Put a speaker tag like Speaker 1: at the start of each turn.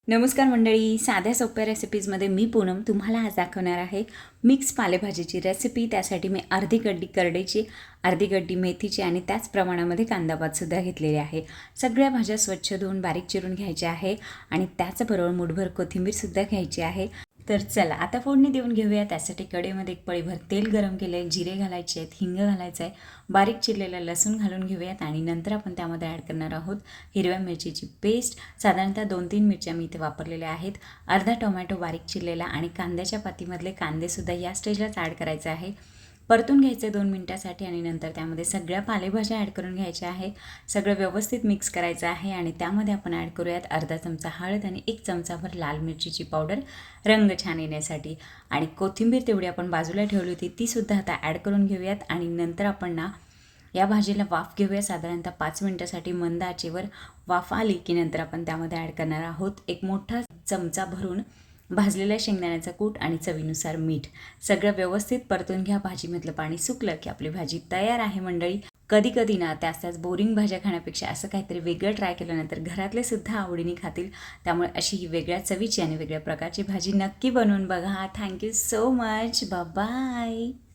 Speaker 1: नमस्कार मंडळी, साध्या सोप्या रेसिपीजमध्ये मी पूनम तुम्हाला आज दाखवणार आहे मिक्स पालेभाजीची रेसिपी। त्यासाठी मी अर्धी गड्डी करडईची, अर्धी गड्डी मेथीची आणि त्याच प्रमाणामध्ये कांदापातसुद्धा घेतलेले आहे। सगळ्या भाज्या स्वच्छ धुवून बारीक चिरून घ्यायच्या आहे आणि त्याचबरोबर मुठभर कोथिंबीरसुद्धा घ्यायची आहे। तर चला आता फोडणी देऊन घेऊया। त्यासाठी कढईमध्ये एक पळीभर तेल गरम केले आहे, जिरे घालायचे आहेत, हिंग घालायचं आहे, बारीक चिरलेला लसूण घालून घेऊयात आणि नंतर आपण त्यामध्ये ॲड करणार आहोत हिरव्या मिरचीची पेस्ट। साधारणतः 2-3 मिरच्या मी इथे वापरलेल्या आहेत, अर्धा टोमॅटो बारीक चिरलेला आणि कांद्याच्या पातीमधले कांदेसुद्धा या स्टेजलाच ॲड करायचे आहे। परतून घ्यायचे 2 मिनिटासाठी आणि नंतर त्यामध्ये सगळ्या पालेभाज्या ॲड करून घ्यायच्या आहे। सगळं व्यवस्थित मिक्स करायचं आहे आणि त्यामध्ये आपण ॲड करूयात अर्धा चमचा हळद आणि 1 चमचाभर लाल मिरचीची पावडर रंग छान येण्यासाठी। आणि कोथिंबीर तेवढी आपण बाजूला ठेवली होती तीसुद्धा आता ॲड करून घेऊयात आणि नंतर आपण या भाजीला वाफ घेऊया साधारणतः 5 मिनिटासाठी मंद आचेवर। वाफ आली की नंतर आपण त्यामध्ये ॲड करणार आहोत एक मोठा चमचा भरून भाजलेल्या शेंगदाण्याचा कूट आणि चवीनुसार मीठ। सगळं व्यवस्थित परतून घ्या। भाजीमधलं पाणी सुकलं की आपली भाजी तयार आहे मंडळी। कधी कधी त्याच बोरिंग भाज्या खाण्यापेक्षा असं काहीतरी वेगळं ट्राय केल्यानंतर घरातले सुद्धा आवडीने खातील। त्यामुळे अशी ही वेगळ्या चवीची आणि वेगळ्या प्रकारची भाजी नक्की बनवून बघा। Thank you so much, bye bye.